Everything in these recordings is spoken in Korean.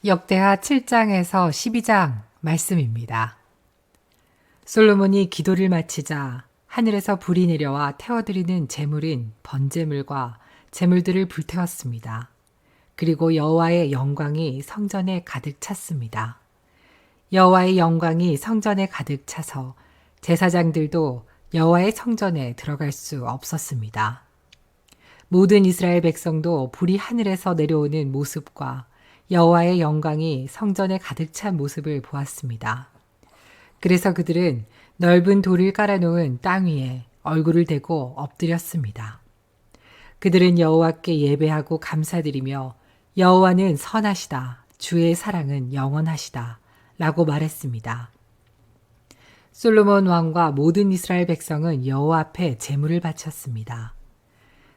역대하 7장에서 12장 말씀입니다. 솔로몬이 기도를 마치자 하늘에서 불이 내려와 태워드리는 제물인 번제물과 제물들을 불태웠습니다. 그리고 여호와의 영광이 성전에 가득 찼습니다. 여호와의 영광이 성전에 가득 차서 제사장들도 여호와의 성전에 들어갈 수 없었습니다. 모든 이스라엘 백성도 불이 하늘에서 내려오는 모습과 여호와의 영광이 성전에 가득 찬 모습을 보았습니다. 그래서 그들은 넓은 돌을 깔아놓은 땅 위에 얼굴을 대고 엎드렸습니다. 그들은 여호와께 예배하고 감사드리며 여호와는 선하시다, 주의 사랑은 영원하시다 라고 말했습니다. 솔로몬 왕과 모든 이스라엘 백성은 여호와 앞에 제물을 바쳤습니다.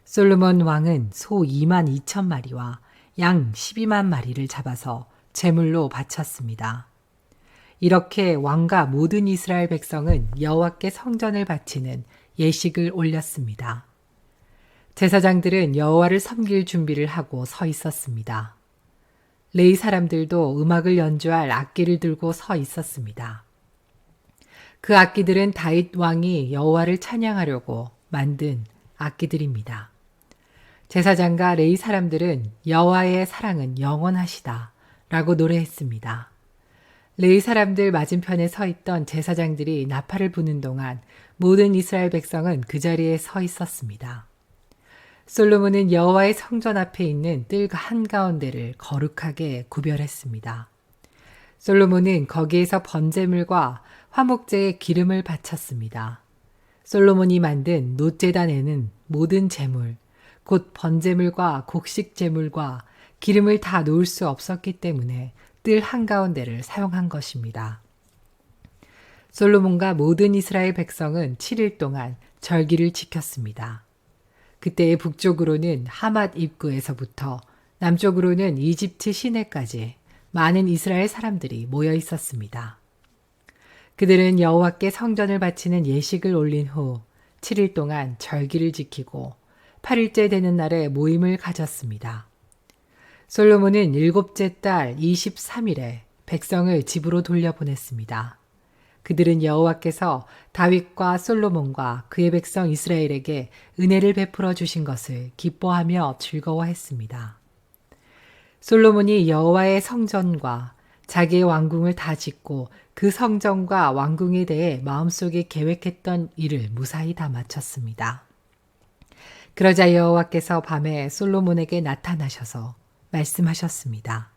솔로몬 왕은 소 2만 2천 마리와 양 12만 마리를 잡아서 제물로 바쳤습니다. 이렇게 왕과 모든 이스라엘 백성은 여호와께 성전을 바치는 예식을 올렸습니다. 제사장들은 여호와를 섬길 준비를 하고 서 있었습니다. 레위 사람들도 음악을 연주할 악기를 들고 서 있었습니다. 그 악기들은 다윗 왕이 여호와를 찬양하려고 만든 악기들입니다. 제사장과 레위 사람들은 여호와의 사랑은 영원하시다 라고 노래했습니다. 레위 사람들 맞은편에 서 있던 제사장들이 나팔을 부는 동안 모든 이스라엘 백성은 그 자리에 서 있었습니다. 솔로몬은 여호와의 성전 앞에 있는 뜰 한가운데를 거룩하게 구별했습니다. 솔로몬은 거기에서 번제물과 화목제의 기름을 바쳤습니다. 솔로몬이 만든 놋제단에는 모든 제물, 곧 번제물과 곡식제물과 기름을 다 놓을 수 없었기 때문에 뜰 한가운데를 사용한 것입니다. 솔로몬과 모든 이스라엘 백성은 7일 동안 절기를 지켰습니다. 그때의 북쪽으로는 하맛 입구에서부터 남쪽으로는 이집트 시내까지 많은 이스라엘 사람들이 모여 있었습니다. 그들은 여호와께 성전을 바치는 예식을 올린 후 7일 동안 절기를 지키고 8일째 되는 날에 모임을 가졌습니다. 솔로몬은 7째 달 23일에 백성을 집으로 돌려보냈습니다. 그들은 여호와께서 다윗과 솔로몬과 그의 백성 이스라엘에게 은혜를 베풀어 주신 것을 기뻐하며 즐거워했습니다. 솔로몬이 여호와의 성전과 자기의 왕궁을 다 짓고 그 성전과 왕궁에 대해 마음속에 계획했던 일을 무사히 다 마쳤습니다. 그러자 여호와께서 밤에 솔로몬에게 나타나셔서 말씀하셨습니다.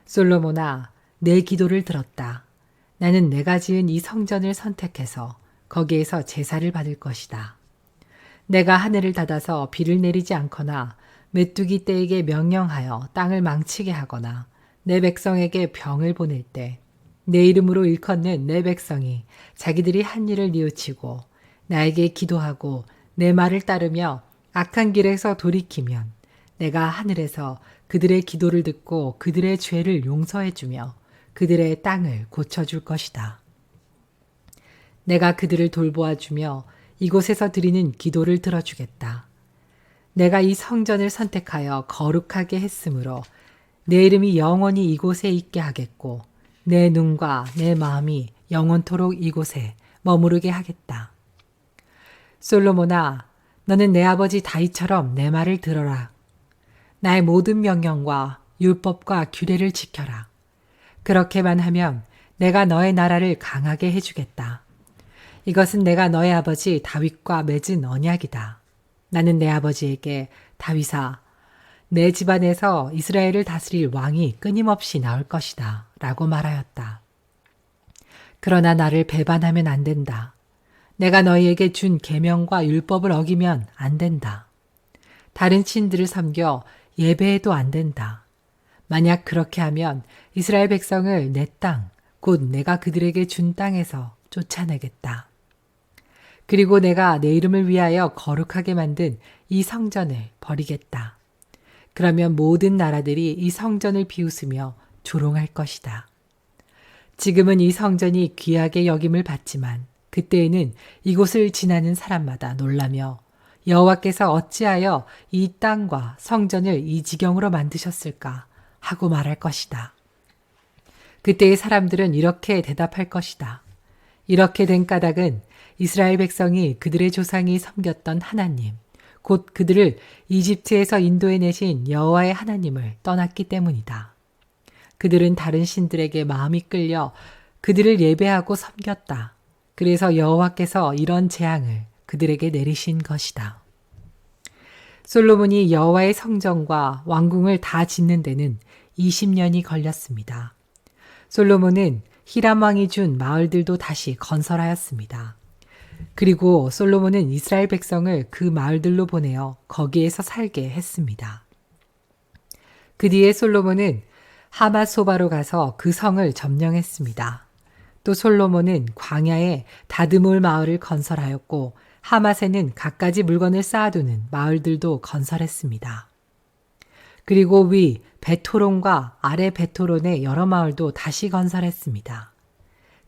솔로몬아, 내 기도를 들었다. 나는 내가 지은 이 성전을 선택해서 거기에서 제사를 받을 것이다. 내가 하늘을 닫아서 비를 내리지 않거나 메뚜기 떼에게 명령하여 땅을 망치게 하거나 내 백성에게 병을 보낼 때 내 이름으로 일컫는 내 백성이 자기들이 한 일을 뉘우치고 나에게 기도하고 내 말을 따르며 악한 길에서 돌이키면 내가 하늘에서 그들의 기도를 듣고 그들의 죄를 용서해 주며 그들의 땅을 고쳐줄 것이다. 내가 그들을 돌보아 주며 이곳에서 드리는 기도를 들어주겠다. 내가 이 성전을 선택하여 거룩하게 했으므로 내 이름이 영원히 이곳에 있게 하겠고 내 눈과 내 마음이 영원토록 이곳에 머무르게 하겠다. 솔로몬아, 너는 내 아버지 다윗처럼 내 말을 들어라. 나의 모든 명령과 율법과 규례를 지켜라. 그렇게만 하면 내가 너의 나라를 강하게 해주겠다. 이것은 내가 너의 아버지 다윗과 맺은 언약이다. 나는 내 아버지에게 다윗아, 내 집안에서 이스라엘을 다스릴 왕이 끊임없이 나올 것이다 라고 말하였다. 그러나 나를 배반하면 안 된다. 내가 너희에게 준 계명과 율법을 어기면 안 된다. 다른 신들을 섬겨 예배해도 안 된다. 만약 그렇게 하면 이스라엘 백성을 내 땅, 곧 내가 그들에게 준 땅에서 쫓아내겠다. 그리고 내가 내 이름을 위하여 거룩하게 만든 이 성전을 버리겠다. 그러면 모든 나라들이 이 성전을 비웃으며 조롱할 것이다. 지금은 이 성전이 귀하게 여김을 받지만 그때에는 이곳을 지나는 사람마다 놀라며 여호와께서 어찌하여 이 땅과 성전을 이 지경으로 만드셨을까 하고 말할 것이다. 그때의 사람들은 이렇게 대답할 것이다. 이렇게 된 까닭은 이스라엘 백성이 그들의 조상이 섬겼던 하나님, 곧 그들을 이집트에서 인도해내신 여호와의 하나님을 떠났기 때문이다. 그들은 다른 신들에게 마음이 끌려 그들을 예배하고 섬겼다. 그래서 여호와께서 이런 재앙을 그들에게 내리신 것이다. 솔로몬이 여호와의 성전과 왕궁을 다 짓는 데는 20년이 걸렸습니다. 솔로몬은 히람 왕이 준 마을들도 다시 건설하였습니다. 그리고 솔로몬은 이스라엘 백성을 그 마을들로 보내어 거기에서 살게 했습니다. 그 뒤에 솔로몬은 하맛소바로 가서 그 성을 점령했습니다. 또 솔로몬은 광야에 다드몰 마을을 건설하였고 하맛에는 갖가지 물건을 쌓아두는 마을들도 건설했습니다. 그리고 위 베토론과 아래 베토론의 여러 마을도 다시 건설했습니다.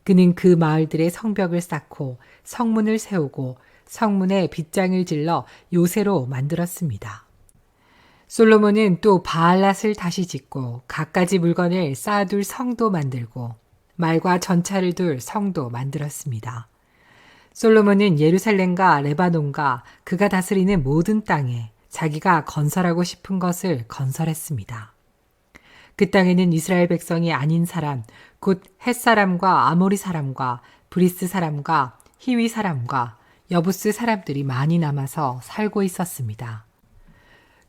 그는 그 마을들의 성벽을 쌓고 성문을 세우고 성문에 빗장을 질러 요새로 만들었습니다. 솔로몬은 또 바알랏을 다시 짓고 갖가지 물건을 쌓아둘 성도 만들고 말과 전차를 둘 성도 만들었습니다. 솔로몬은 예루살렘과 레바논과 그가 다스리는 모든 땅에 자기가 건설하고 싶은 것을 건설했습니다. 그 땅에는 이스라엘 백성이 아닌 사람, 곧 헷사람과 아모리 사람과 브리스 사람과 히위 사람과 여부스 사람들이 많이 남아서 살고 있었습니다.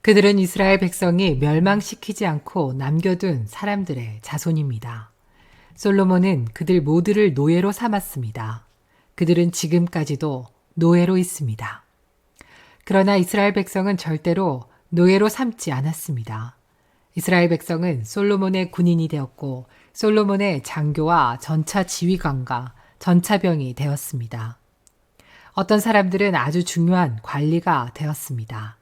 그들은 이스라엘 백성이 멸망시키지 않고 남겨둔 사람들의 자손입니다. 솔로몬은 그들 모두를 노예로 삼았습니다. 그들은 지금까지도 노예로 있습니다. 그러나 이스라엘 백성은 절대로 노예로 삼지 않았습니다. 이스라엘 백성은 솔로몬의 군인이 되었고 솔로몬의 장교와 전차 지휘관과 전차병이 되었습니다. 어떤 사람들은 아주 중요한 관리가 되었습니다.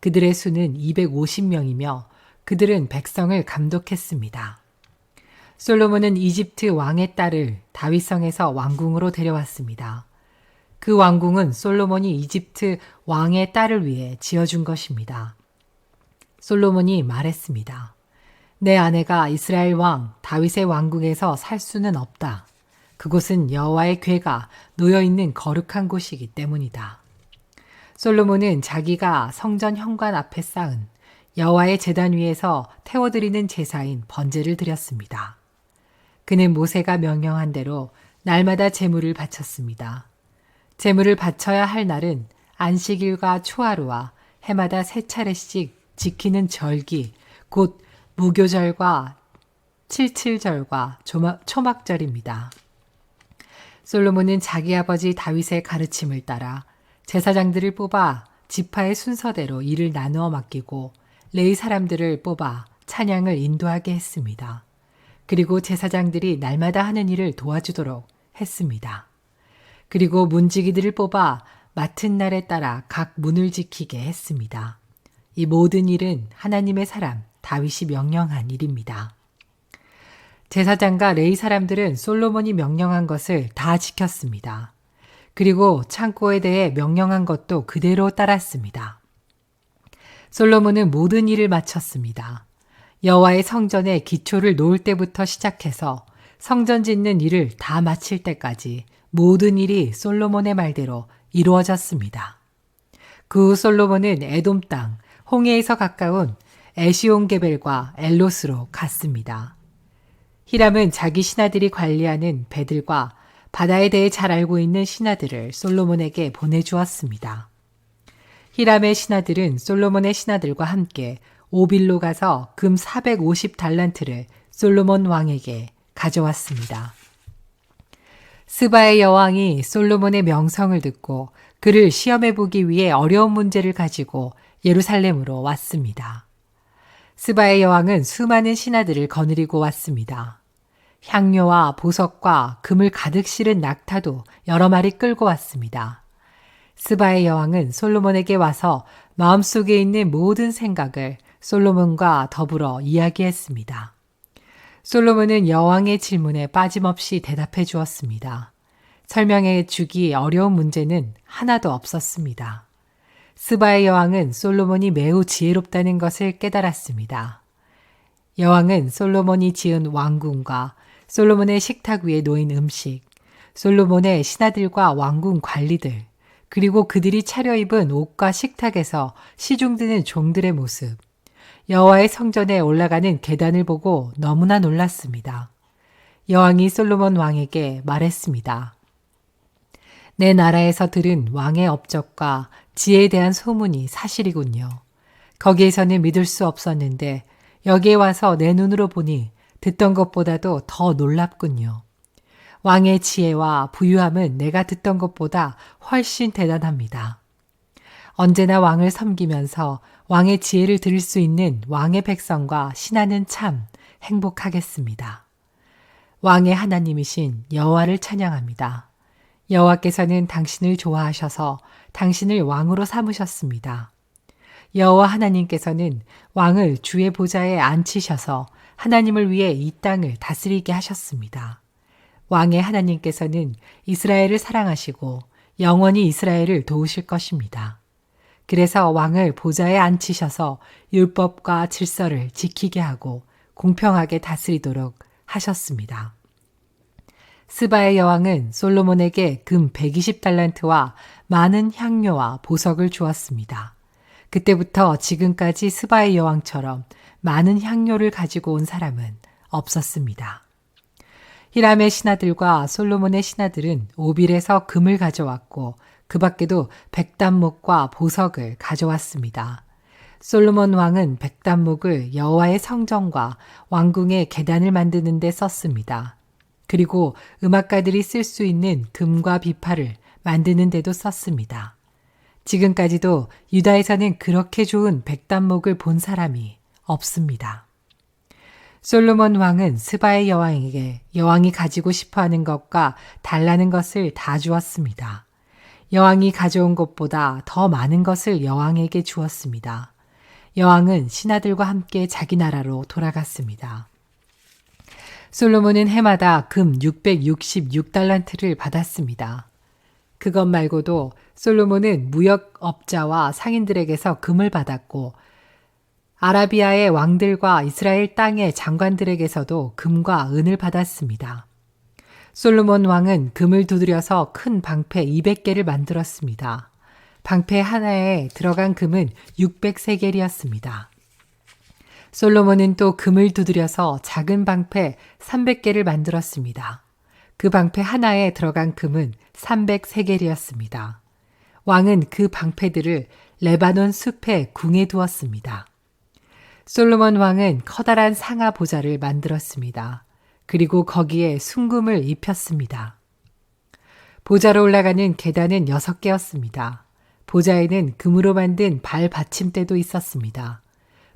그들의 수는 250명이며 그들은 백성을 감독했습니다. 솔로몬은 이집트 왕의 딸을 다윗성에서 왕궁으로 데려왔습니다. 그 왕궁은 솔로몬이 이집트 왕의 딸을 위해 지어준 것입니다. 솔로몬이 말했습니다. 내 아내가 이스라엘 왕 다윗의 왕궁에서 살 수는 없다. 그곳은 여호와의 궤가 놓여있는 거룩한 곳이기 때문이다. 솔로몬은 자기가 성전 현관 앞에 쌓은 여호와의 제단 위에서 태워드리는 제사인 번제를 드렸습니다. 그는 모세가 명령한 대로 날마다 제물을 바쳤습니다. 제물을 바쳐야 할 날은 안식일과 초하루와 해마다 3차례씩 지키는 절기, 곧 무교절과 칠칠절과 초막절입니다. 솔로몬은 자기 아버지 다윗의 가르침을 따라 제사장들을 뽑아 지파의 순서대로 일을 나누어 맡기고 레위 사람들을 뽑아 찬양을 인도하게 했습니다. 그리고 제사장들이 날마다 하는 일을 도와주도록 했습니다. 그리고 문지기들을 뽑아 맡은 날에 따라 각 문을 지키게 했습니다. 이 모든 일은 하나님의 사람 다윗이 명령한 일입니다. 제사장과 레위 사람들은 솔로몬이 명령한 것을 다 지켰습니다. 그리고 창고에 대해 명령한 것도 그대로 따랐습니다. 솔로몬은 모든 일을 마쳤습니다. 여호와의 성전에 기초를 놓을 때부터 시작해서 성전 짓는 일을 다 마칠 때까지 모든 일이 솔로몬의 말대로 이루어졌습니다. 그 후 솔로몬은 에돔 땅 홍해에서 가까운 에시온게벨과 엘롯으로 갔습니다. 히람은 자기 신하들이 관리하는 배들과 바다에 대해 잘 알고 있는 신하들을 솔로몬에게 보내주었습니다. 히람의 신하들은 솔로몬의 신하들과 함께 오빌로 가서 금 450달란트를 솔로몬 왕에게 가져왔습니다. 스바의 여왕이 솔로몬의 명성을 듣고 그를 시험해보기 위해 어려운 문제를 가지고 예루살렘으로 왔습니다. 스바의 여왕은 수많은 신하들을 거느리고 왔습니다. 향료와 보석과 금을 가득 실은 낙타도 여러 마리 끌고 왔습니다. 스바의 여왕은 솔로몬에게 와서 마음속에 있는 모든 생각을 솔로몬과 더불어 이야기했습니다. 솔로몬은 여왕의 질문에 빠짐없이 대답해 주었습니다. 설명해 주기 어려운 문제는 하나도 없었습니다. 스바의 여왕은 솔로몬이 매우 지혜롭다는 것을 깨달았습니다. 여왕은 솔로몬이 지은 왕궁과 솔로몬의 식탁 위에 놓인 음식, 솔로몬의 신하들과 왕궁 관리들, 그리고 그들이 차려입은 옷과 식탁에서 시중드는 종들의 모습, 여호와의 성전에 올라가는 계단을 보고 너무나 놀랐습니다. 여왕이 솔로몬 왕에게 말했습니다. 내 나라에서 들은 왕의 업적과 지혜에 대한 소문이 사실이군요. 거기에서는 믿을 수 없었는데 여기에 와서 내 눈으로 보니 듣던 것보다도 더 놀랍군요. 왕의 지혜와 부유함은 내가 듣던 것보다 훨씬 대단합니다. 언제나 왕을 섬기면서 왕의 지혜를 들을 수 있는 왕의 백성과 신하는 참 행복하겠습니다. 왕의 하나님이신 여호와를 찬양합니다. 여호와께서는 당신을 좋아하셔서 당신을 왕으로 삼으셨습니다. 여호와 하나님께서는 왕을 주의 보좌에 앉히셔서 하나님을 위해 이 땅을 다스리게 하셨습니다. 왕의 하나님께서는 이스라엘을 사랑하시고 영원히 이스라엘을 도우실 것입니다. 그래서 왕을 보좌에 앉히셔서 율법과 질서를 지키게 하고 공평하게 다스리도록 하셨습니다. 스바의 여왕은 솔로몬에게 금 120달란트와 많은 향료와 보석을 주었습니다. 그때부터 지금까지 스바의 여왕처럼 많은 향료를 가지고 온 사람은 없었습니다. 히람의 신하들과 솔로몬의 신하들은 오빌에서 금을 가져왔고 그 밖에도 백단목과 보석을 가져왔습니다. 솔로몬 왕은 백단목을 여호와의 성전과 왕궁의 계단을 만드는 데 썼습니다. 그리고 음악가들이 쓸 수 있는 금과 비파를 만드는 데도 썼습니다. 지금까지도 유다에서는 그렇게 좋은 백단목을 본 사람이 없습니다. 솔로몬 왕은 스바의 여왕에게 여왕이 가지고 싶어하는 것과 달라는 것을 다 주었습니다. 여왕이 가져온 것보다 더 많은 것을 여왕에게 주었습니다. 여왕은 신하들과 함께 자기 나라로 돌아갔습니다. 솔로몬은 해마다 금 666달란트를 받았습니다. 그것 말고도 솔로몬은 무역업자와 상인들에게서 금을 받았고 아라비아의 왕들과 이스라엘 땅의 장관들에게서도 금과 은을 받았습니다. 솔로몬 왕은 금을 두드려서 큰 방패 200개를 만들었습니다. 방패 하나에 들어간 금은 600세겔이었습니다. 솔로몬은 또 금을 두드려서 작은 방패 300개를 만들었습니다. 그 방패 하나에 들어간 금은 300세겔이었습니다. 왕은 그 방패들을 레바논 숲의 궁에 두었습니다. 솔로몬 왕은 커다란 상하 보좌를 만들었습니다. 그리고 거기에 순금을 입혔습니다. 보좌로 올라가는 계단은 6개였습니다. 보좌에는 금으로 만든 발 받침대도 있었습니다.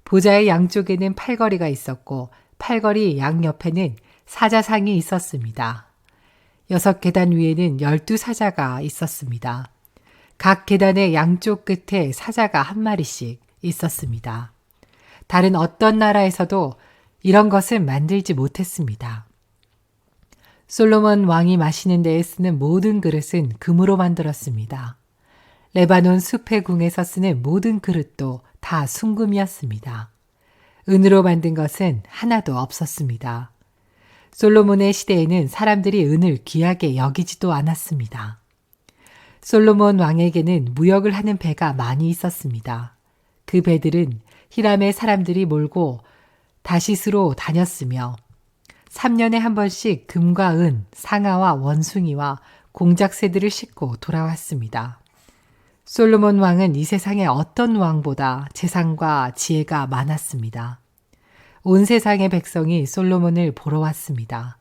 보좌의 양쪽에는 팔걸이가 있었고 팔걸이 양옆에는 사자상이 있었습니다. 6계단 위에는 12사자가 있었습니다. 각 계단의 양쪽 끝에 사자가 한 마리씩 있었습니다. 다른 어떤 나라에서도 이런 것은 만들지 못했습니다. 솔로몬 왕이 마시는 데에 쓰는 모든 그릇은 금으로 만들었습니다. 레바논 숲의 궁에서 쓰는 모든 그릇도 다 순금이었습니다. 은으로 만든 것은 하나도 없었습니다. 솔로몬의 시대에는 사람들이 은을 귀하게 여기지도 않았습니다. 솔로몬 왕에게는 무역을 하는 배가 많이 있었습니다. 그 배들은 히람의 사람들이 몰고 다시스로 다녔으며 3년에 한 번씩 금과 은, 상아와 원숭이와 공작새들을 싣고 돌아왔습니다. 솔로몬 왕은 이 세상의 어떤 왕보다 재산과 지혜가 많았습니다. 온 세상의 백성이 솔로몬을 보러 왔습니다.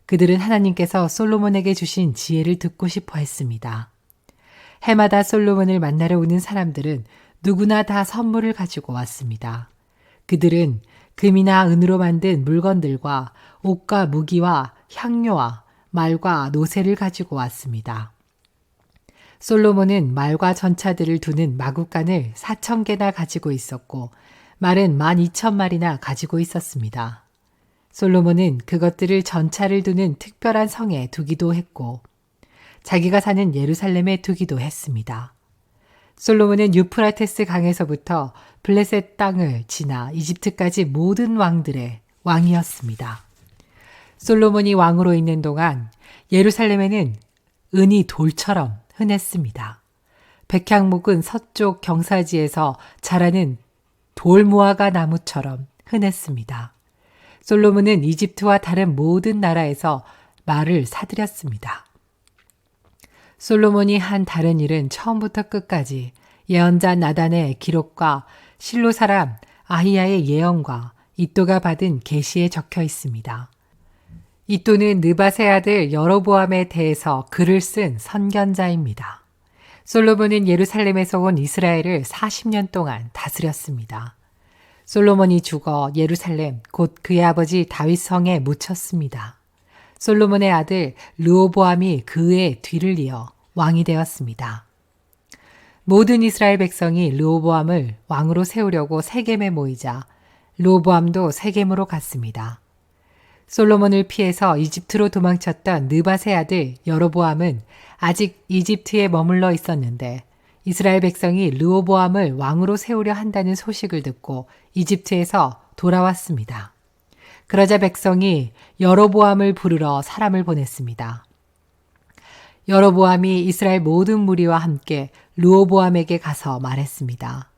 그들은 하나님께서 솔로몬에게 주신 지혜를 듣고 싶어 했습니다. 해마다 솔로몬을 만나러 오는 사람들은 누구나 다 선물을 가지고 왔습니다. 그들은 금이나 은으로 만든 물건들과 옷과 무기와 향료와 말과 노새를 가지고 왔습니다. 솔로몬은 말과 전차들을 두는 마구간을 4,000개나 가지고 있었고 말은 12,000마리나 가지고 있었습니다. 솔로몬은 그것들을 전차를 두는 특별한 성에 두기도 했고 자기가 사는 예루살렘에 두기도 했습니다. 솔로몬은 유프라테스 강에서부터 블레셋 땅을 지나 이집트까지 모든 왕들의 왕이었습니다. 솔로몬이 왕으로 있는 동안 예루살렘에는 은이 돌처럼 흔했습니다. 백향목은 서쪽 경사지에서 자라는 돌무화과 나무처럼 흔했습니다. 솔로몬은 이집트와 다른 모든 나라에서 말을 사들였습니다. 솔로몬이 한 다른 일은 처음부터 끝까지 예언자 나단의 기록과 실로 사람 아히야의 예언과 이또가 받은 계시에 적혀 있습니다. 이또는 느밧의 아들 여로보암에 대해서 글을 쓴 선견자입니다. 솔로몬은 예루살렘에서 온 이스라엘을 40년 동안 다스렸습니다. 솔로몬이 죽어 예루살렘 곧 그의 아버지 다윗 성에 묻혔습니다. 솔로몬의 아들 르호보암이 그의 뒤를 이어 왕이 되었습니다. 모든 이스라엘 백성이 르호보암을 왕으로 세우려고 세겜에 모이자 르호보암도 세겜으로 갔습니다. 솔로몬을 피해서 이집트로 도망쳤던 느밧의 아들 여로보암은 아직 이집트에 머물러 있었는데 이스라엘 백성이 르호보암을 왕으로 세우려 한다는 소식을 듣고 이집트에서 돌아왔습니다. 그러자 백성이 여로보암을 부르러 사람을 보냈습니다. 여로보암이 이스라엘 모든 무리와 함께 르호보암에게 가서 말했습니다.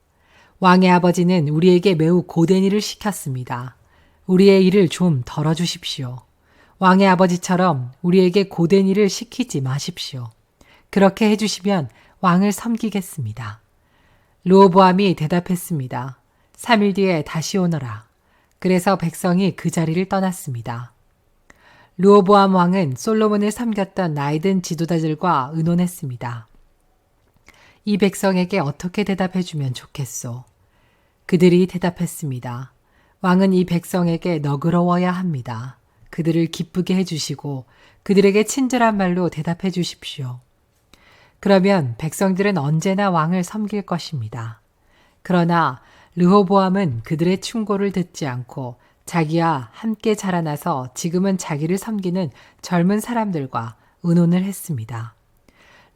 왕의 아버지는 우리에게 매우 고된 일을 시켰습니다. 우리의 일을 좀 덜어주십시오. 왕의 아버지처럼 우리에게 고된 일을 시키지 마십시오. 그렇게 해주시면 왕을 섬기겠습니다. 르호보암이 대답했습니다. 3일 뒤에 다시 오너라. 그래서 백성이 그 자리를 떠났습니다. 르호보암 왕은 솔로몬을 섬겼던 나이든 지도자들과 의논했습니다. 이 백성에게 어떻게 대답해주면 좋겠소? 그들이 대답했습니다. 왕은 이 백성에게 너그러워야 합니다. 그들을 기쁘게 해주시고 그들에게 친절한 말로 대답해 주십시오. 그러면 백성들은 언제나 왕을 섬길 것입니다. 그러나 르호보암은 그들의 충고를 듣지 않고 자기와 함께 자라나서 지금은 자기를 섬기는 젊은 사람들과 의논을 했습니다.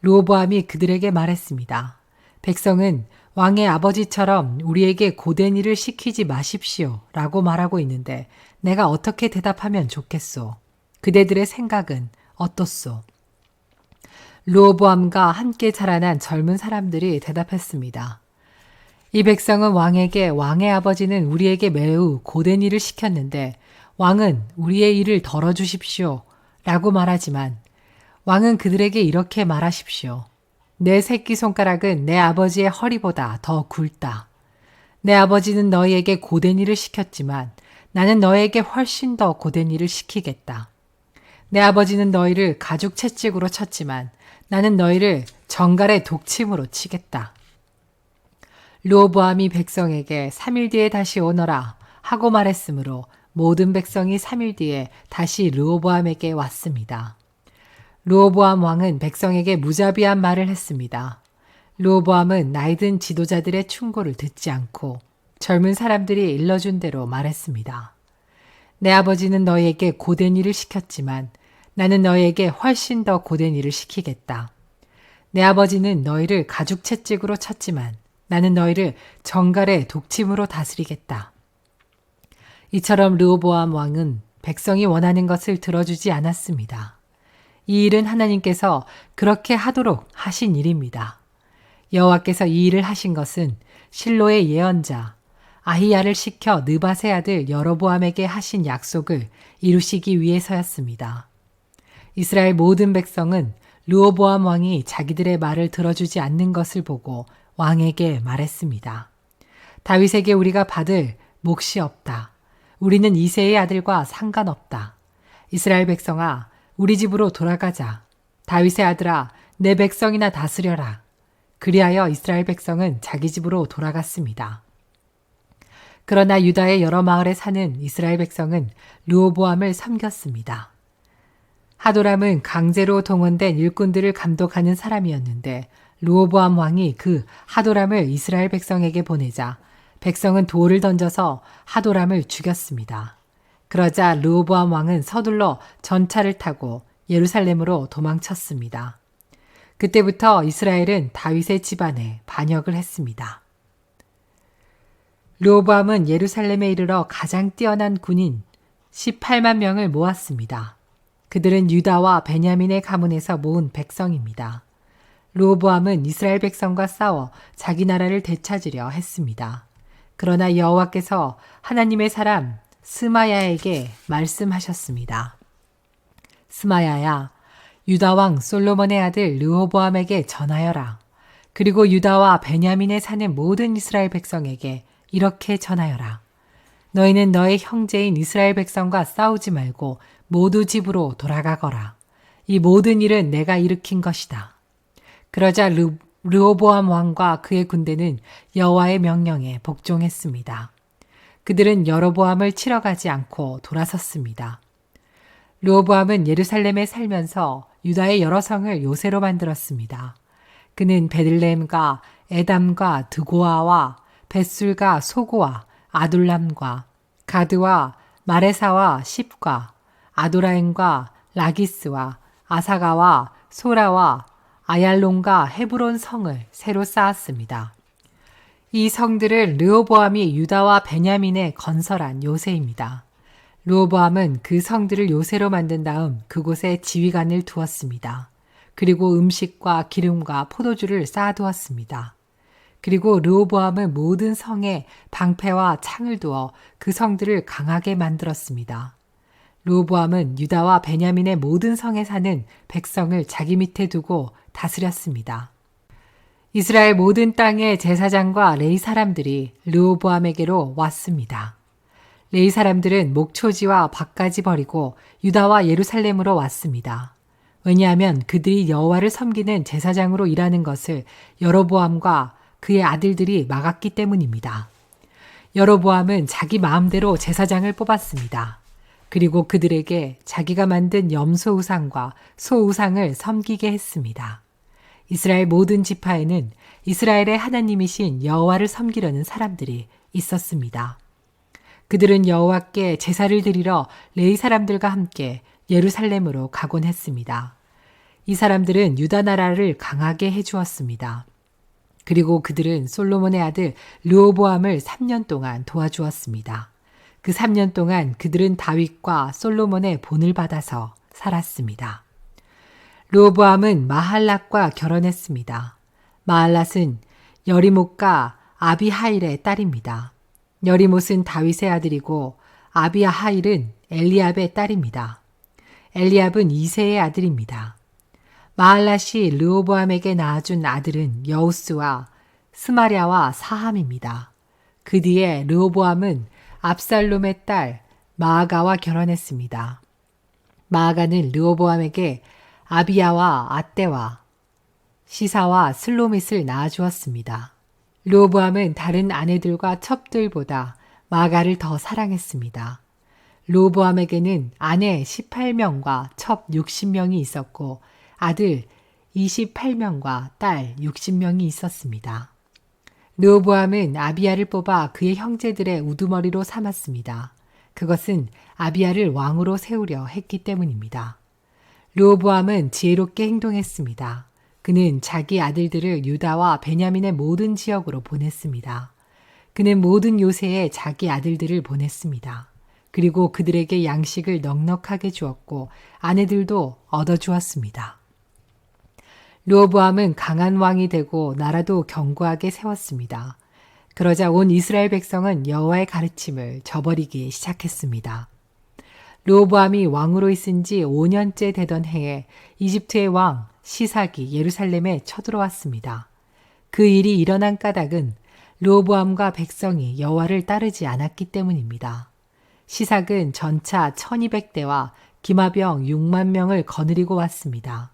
르호보암이 그들에게 말했습니다. 백성은 왕의 아버지처럼 우리에게 고된 일을 시키지 마십시오 라고 말하고 있는데 내가 어떻게 대답하면 좋겠소? 그대들의 생각은 어떻소? 르호보암과 함께 자라난 젊은 사람들이 대답했습니다. 이 백성은 왕에게 왕의 아버지는 우리에게 매우 고된 일을 시켰는데 왕은 우리의 일을 덜어주십시오 라고 말하지만 왕은 그들에게 이렇게 말하십시오. 내 새끼손가락은 내 아버지의 허리보다 더 굵다. 내 아버지는 너희에게 고된 일을 시켰지만 나는 너희에게 훨씬 더 고된 일을 시키겠다. 내 아버지는 너희를 가죽 채찍으로 쳤지만 나는 너희를 정갈의 독침으로 치겠다. 르호보암이 백성에게 3일 뒤에 다시 오너라 하고 말했으므로 모든 백성이 3일 뒤에 다시 르호보암에게 왔습니다. 르호보암 왕은 백성에게 무자비한 말을 했습니다. 르호보암은 나이든 지도자들의 충고를 듣지 않고 젊은 사람들이 일러준 대로 말했습니다. 내 아버지는 너희에게 고된 일을 시켰지만 나는 너희에게 훨씬 더 고된 일을 시키겠다. 내 아버지는 너희를 가죽 채찍으로 쳤지만 나는 너희를 정갈의 독침으로 다스리겠다. 이처럼 르호보암 왕은 백성이 원하는 것을 들어주지 않았습니다. 이 일은 하나님께서 그렇게 하도록 하신 일입니다. 여호와께서 이 일을 하신 것은 실로의 예언자 아히야를 시켜 느밧의 아들 여로보암에게 하신 약속을 이루시기 위해서였습니다. 이스라엘 모든 백성은 르호보암 왕이 자기들의 말을 들어주지 않는 것을 보고 왕에게 말했습니다. 다윗에게 우리가 받을 몫이 없다. 우리는 이새의 아들과 상관없다. 이스라엘 백성아, 우리 집으로 돌아가자. 다윗의 아들아, 내 백성이나 다스려라. 그리하여 이스라엘 백성은 자기 집으로 돌아갔습니다. 그러나 유다의 여러 마을에 사는 이스라엘 백성은 르호보암을 섬겼습니다. 하도람은 강제로 동원된 일꾼들을 감독하는 사람이었는데 르호보암 왕이 그 하도람을 이스라엘 백성에게 보내자 백성은 돌을 던져서 하도람을 죽였습니다. 그러자 르호보암 왕은 서둘러 전차를 타고 예루살렘으로 도망쳤습니다. 그때부터 이스라엘은 다윗의 집안에 반역을 했습니다. 르호보암은 예루살렘에 이르러 가장 뛰어난 군인 18만 명을 모았습니다. 그들은 유다와 베냐민의 가문에서 모은 백성입니다. 르호보암은 이스라엘 백성과 싸워 자기 나라를 되찾으려 했습니다. 그러나 여호와께서 하나님의 사람 스마야에게 말씀하셨습니다. 스마야야, 유다 왕 솔로몬의 아들 르호보암에게 전하여라. 그리고 유다와 베냐민에 사는 모든 이스라엘 백성에게 이렇게 전하여라. 너희는 너의 형제인 이스라엘 백성과 싸우지 말고 모두 집으로 돌아가거라. 이 모든 일은 내가 일으킨 것이다. 그러자 르호보암 왕과 그의 군대는 여호와의 명령에 복종했습니다. 그들은 여로보암을 치러 가지 않고 돌아섰습니다. 르호보암은 예루살렘에 살면서 유다의 여러 성을 요새로 만들었습니다. 그는 베들레헴과 에담과 드고아와 벳술과 소고와 아둘람과 가드와 마레사와 십과 아도라임과 라기스와 아사가와 소라와 아얄론과 헤브론 성을 새로 쌓았습니다. 이 성들을 르호보암이 유다와 베냐민에 건설한 요새입니다. 르호보암은 그 성들을 요새로 만든 다음 그곳에 지휘관을 두었습니다. 그리고 음식과 기름과 포도주를 쌓아두었습니다. 그리고 르호보암은 모든 성에 방패와 창을 두어 그 성들을 강하게 만들었습니다. 르호보암은 유다와 베냐민의 모든 성에 사는 백성을 자기 밑에 두고 다스렸습니다. 이스라엘 모든 땅의 제사장과 레위 사람들이 르호보암에게로 왔습니다. 레위 사람들은 목초지와 밭까지 버리고 유다와 예루살렘으로 왔습니다. 왜냐하면 그들이 여호와를 섬기는 제사장으로 일하는 것을 여로보암과 그의 아들들이 막았기 때문입니다. 여로보암은 자기 마음대로 제사장을 뽑았습니다. 그리고 그들에게 자기가 만든 염소 우상과 소 우상을 섬기게 했습니다. 이스라엘 모든 지파에는 이스라엘의 하나님이신 여호와를 섬기려는 사람들이 있었습니다. 그들은 여호와께 제사를 드리러 레위 사람들과 함께 예루살렘으로 가곤 했습니다. 이 사람들은 유다 나라를 강하게 해주었습니다. 그리고 그들은 솔로몬의 아들 르호보암을 3년 동안 도와주었습니다. 그 3년 동안 그들은 다윗과 솔로몬의 본을 받아서 살았습니다. 르호보암은 마할랏과 결혼했습니다. 마할랏은 여리못과 아비하일의 딸입니다. 여리못은 다윗의 아들이고 아비하일은 엘리압의 딸입니다. 엘리압은 이새의 아들입니다. 마할랏이 르호보암에게 낳아준 아들은 여우스와 스마랴와 사함입니다. 그 뒤에 르호보암은 압살롬의 딸 마아가와 결혼했습니다. 마아가는 르호보암에게 아비야와 아떼와 시사와 슬로밋을 낳아주었습니다. 르호보암은 다른 아내들과 첩들보다 마아가를 더 사랑했습니다. 르호보암에게는 아내 18명과 첩 60명이 있었고 아들 28명과 딸 60명이 있었습니다. 르호보암은 아비야를 뽑아 그의 형제들의 우두머리로 삼았습니다. 그것은 아비야를 왕으로 세우려 했기 때문입니다. 르호보암은 지혜롭게 행동했습니다. 그는 자기 아들들을 유다와 베냐민의 모든 지역으로 보냈습니다. 그는 모든 요새에 자기 아들들을 보냈습니다. 그리고 그들에게 양식을 넉넉하게 주었고 아내들도 얻어주었습니다. 르호보암은 강한 왕이 되고 나라도 견고하게 세웠습니다. 그러자 온 이스라엘 백성은 여호와의 가르침을 저버리기 시작했습니다. 르호보암이 왕으로 있은 지 5년째 되던 해에 이집트의 왕 시삭이 예루살렘에 쳐들어왔습니다. 그 일이 일어난 까닭은 르호보암과 백성이 여호와를 따르지 않았기 때문입니다. 시삭은 전차 1200대와 기마병 6만 명을 거느리고 왔습니다.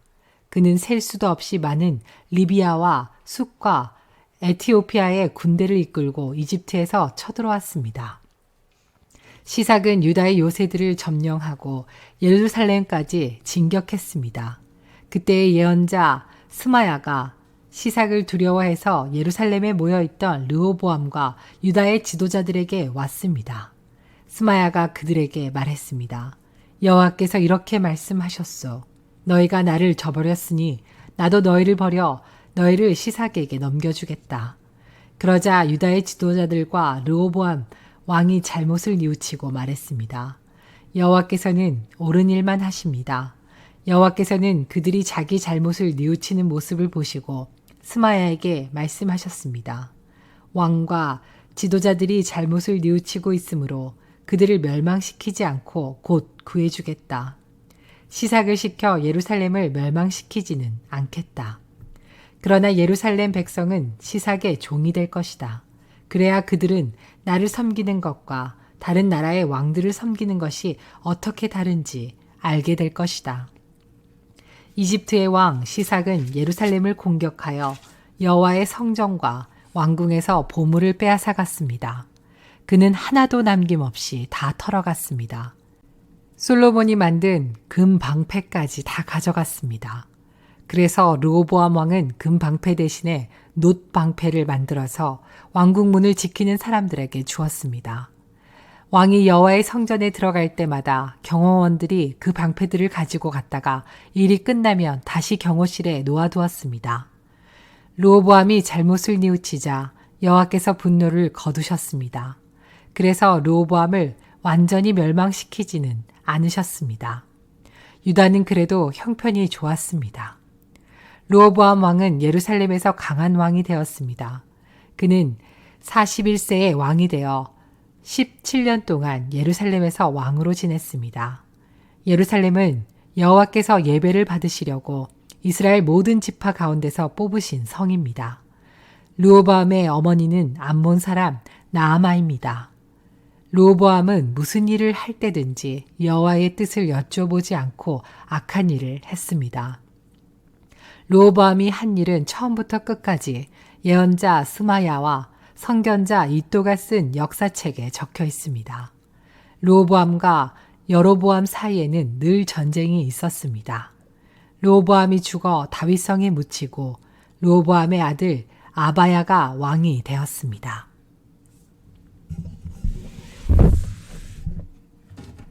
그는 셀 수도 없이 많은 리비아와 숫과 에티오피아의 군대를 이끌고 이집트에서 쳐들어왔습니다. 시삭은 유다의 요새들을 점령하고 예루살렘까지 진격했습니다. 그때의 예언자 스마야가 시삭을 두려워해서 예루살렘에 모여있던 르호보암과 유다의 지도자들에게 왔습니다. 스마야가 그들에게 말했습니다. 여호와께서 이렇게 말씀하셨소. 너희가 나를 저버렸으니 나도 너희를 버려 너희를 시삭에게 넘겨주겠다. 그러자 유다의 지도자들과 르호보암 왕이 잘못을 뉘우치고 말했습니다. 여호와께서는 옳은 일만 하십니다. 여호와께서는 그들이 자기 잘못을 뉘우치는 모습을 보시고 스마야에게 말씀하셨습니다. 왕과 지도자들이 잘못을 뉘우치고 있으므로 그들을 멸망시키지 않고 곧 구해주겠다. 시삭을 시켜 예루살렘을 멸망시키지는 않겠다. 그러나 예루살렘 백성은 시삭의 종이 될 것이다. 그래야 그들은 나를 섬기는 것과 다른 나라의 왕들을 섬기는 것이 어떻게 다른지 알게 될 것이다. 이집트의 왕 시삭은 예루살렘을 공격하여 여호와의 성전과 왕궁에서 보물을 빼앗아갔습니다. 그는 하나도 남김없이 다 털어갔습니다. 솔로몬이 만든 금 방패까지 다 가져갔습니다. 그래서 르호보암 왕은 금 방패 대신에 놋 방패를 만들어서 왕궁 문을 지키는 사람들에게 주었습니다. 왕이 여호와의 성전에 들어갈 때마다 경호원들이 그 방패들을 가지고 갔다가 일이 끝나면 다시 경호실에 놓아두었습니다. 르호보암이 잘못을 뉘우치자 여호와께서 분노를 거두셨습니다. 그래서 르호보암을 완전히 멸망시키지는 않으셨습니다. 유다는 그래도 형편이 좋았습니다. 르호보암 왕은 예루살렘에서 강한 왕이 되었습니다. 그는 41세의 왕이 되어 17년 동안 예루살렘에서 왕으로 지냈습니다. 예루살렘은 여호와께서 예배를 받으시려고 이스라엘 모든 지파 가운데서 뽑으신 성입니다. 르호보암의 어머니는 암몬 사람 나아마입니다. 르호보암은 무슨 일을 할 때든지 여호와의 뜻을 여쭤보지 않고 악한 일을 했습니다. 르호보암이 한 일은 처음부터 끝까지 예언자 스마야와 선견자 이또가 쓴 역사책에 적혀 있습니다. 르호보암과 여로보암 사이에는 늘 전쟁이 있었습니다. 르호보암이 죽어 다윗성에 묻히고 르호보암의 아들 아바야가 왕이 되었습니다.